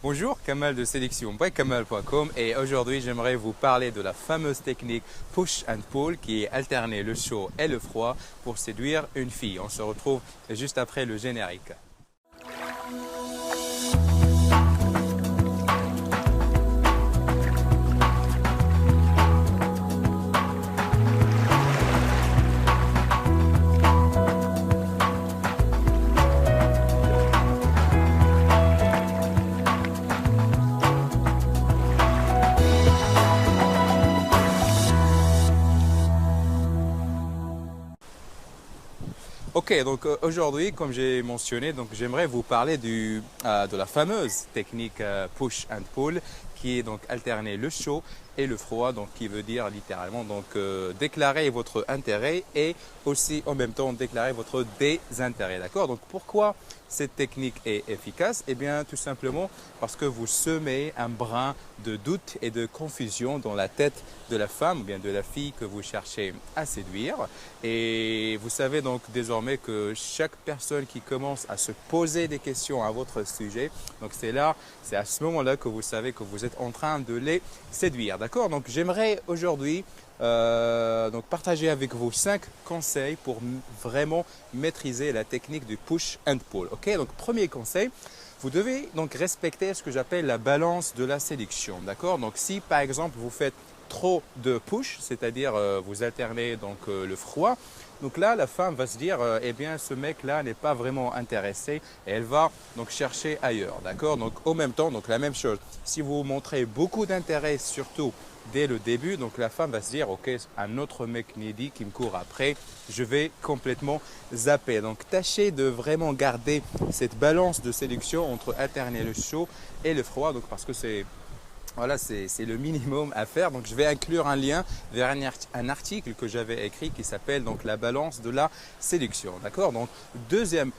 Bonjour, Kamal de sélection.kamal.com et aujourd'hui j'aimerais vous parler de la fameuse technique push and pull qui est alterner le chaud et le froid pour séduire une fille. On se retrouve juste après le générique. Ok, donc aujourd'hui, comme j'ai mentionné, donc j'aimerais vous parler de la fameuse technique push and pull qui est donc alterner le chaud et le froid, donc qui veut dire littéralement donc déclarer votre intérêt et aussi en même temps déclarer votre désintérêt. D'accord? Donc pourquoi cette technique est efficace? Eh bien tout simplement parce que vous semez un brin de doute et de confusion dans la tête de la femme ou bien de la fille que vous cherchez à séduire. Et vous savez donc désormais que chaque personne qui commence à se poser des questions à votre sujet, donc c'est à ce moment-là que vous savez que vous êtes en train de les séduire. D'accord? Donc j'aimerais aujourd'hui donc partager avec vous 5 conseils pour vraiment maîtriser la technique du push and pull. Ok? Donc premier conseil, vous devez donc respecter ce que j'appelle la balance de la séduction. D'accord? Donc si par exemple vous faites trop de push, c'est-à-dire vous alternez donc le froid. Donc là, la femme va se dire, eh bien, ce mec-là n'est pas vraiment intéressé et elle va donc chercher ailleurs, d'accord? Donc au même temps, donc la même chose. Si vous montrez beaucoup d'intérêt, surtout dès le début, donc la femme va se dire, ok, un autre mec needy qui me court après, je vais complètement zapper. Donc tâchez de vraiment garder cette balance de séduction entre alterner le chaud et le froid, donc parce que voilà, c'est le minimum à faire. Donc, je vais inclure un lien vers un article que j'avais écrit qui s'appelle donc la balance de la séduction. D'accord? Donc, deuxième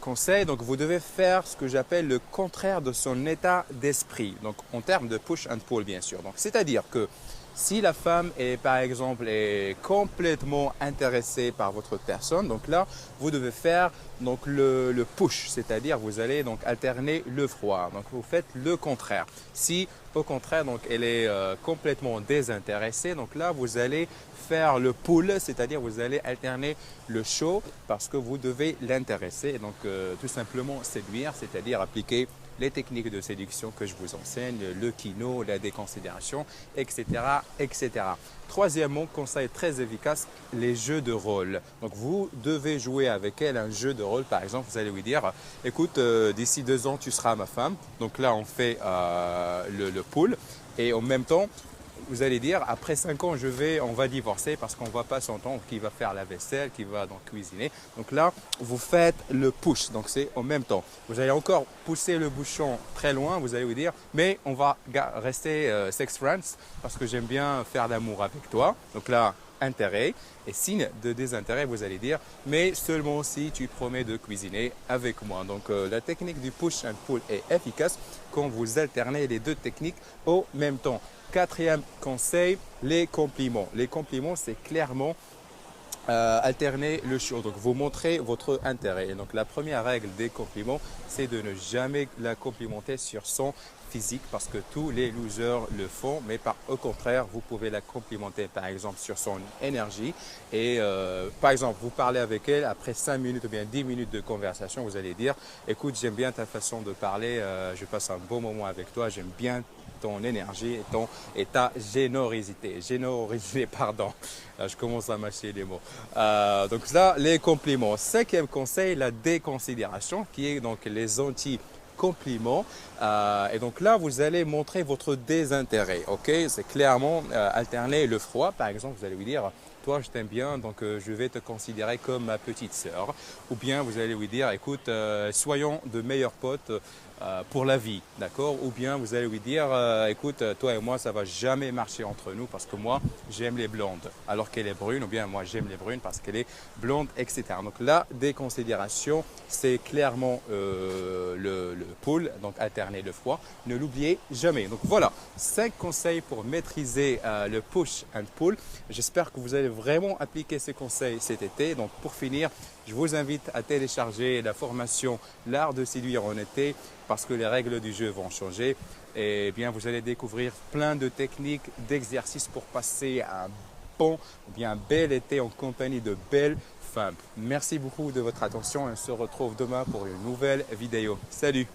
conseil, donc vous devez faire ce que j'appelle le contraire de son état d'esprit. Donc, en termes de push and pull, bien sûr. Donc, c'est-à-dire que si la femme est par exemple est complètement intéressée par votre personne, donc là vous devez faire donc le push, c'est-à-dire vous allez donc alterner le froid. Donc vous faites le contraire. Si au contraire donc elle est complètement désintéressée, donc là vous allez faire le pull, c'est-à-dire vous allez alterner le chaud parce que vous devez l'intéresser et donc tout simplement séduire, c'est-à-dire appliquer les techniques de séduction que je vous enseigne, le kino, la déconsidération, etc., etc. Troisièmement, conseil très efficace, les jeux de rôle. Donc, vous devez jouer avec elle un jeu de rôle. Par exemple, vous allez lui dire, écoute, d'ici 2 ans, tu seras ma femme. Donc là, on fait le pool et en même temps, vous allez dire, après 5 ans, on va divorcer parce qu'on ne va pas s'entendre, qui va faire la vaisselle, qui va donc cuisiner. Donc là, vous faites le push, donc c'est en même temps. Vous allez encore pousser le bouchon très loin, vous allez vous dire, mais on va rester sex friends parce que j'aime bien faire l'amour avec toi. Donc là, intérêt et signe de désintérêt, vous allez dire, mais seulement si tu promets de cuisiner avec moi. Donc la technique du push and pull est efficace quand vous alternez les deux techniques au même temps. Quatrième conseil, les compliments. Les compliments, c'est clairement alterner le chaud. Donc, vous montrez votre intérêt. Et donc, la première règle des compliments, c'est de ne jamais la complimenter sur son physique parce que tous les losers le font. Mais au contraire, vous pouvez la complimenter par exemple sur son énergie. Et par exemple, vous parlez avec elle, après 5 minutes ou bien 10 minutes de conversation, vous allez dire, écoute, j'aime bien ta façon de parler, je passe un bon moment avec toi, j'aime bien ton énergie et ta générosité. Générosité, pardon. Là, je commence à mâcher les mots. Donc là, les compliments. Cinquième conseil, la déconsidération, qui est donc les anti-compliments. Et donc là, vous allez montrer votre désintérêt. Ok, c'est clairement alterner le froid. Par exemple, vous allez lui dire, toi, je t'aime bien, donc je vais te considérer comme ma petite sœur. Ou bien vous allez lui dire, écoute, soyons de meilleurs potes pour la vie, d'accord? Ou bien vous allez lui dire, écoute, toi et moi, ça va jamais marcher entre nous parce que moi, j'aime les blondes alors qu'elle est brune, ou bien moi, j'aime les brunes parce qu'elle est blonde, etc. Donc là, des considérations, c'est clairement le pull, donc alterner le froid. Ne l'oubliez jamais. Donc voilà, 5 conseils pour maîtriser le push and pull. J'espère que vous allez vraiment appliquer ces conseils cet été. Donc pour finir, Je vous invite à télécharger la formation L'art de séduire en été parce que les règles du jeu vont changer. Et bien, vous allez découvrir plein de techniques, d'exercices pour passer un bon ou bien un bel été en compagnie de belles femmes. Merci beaucoup de votre attention et on se retrouve demain pour une nouvelle vidéo. Salut!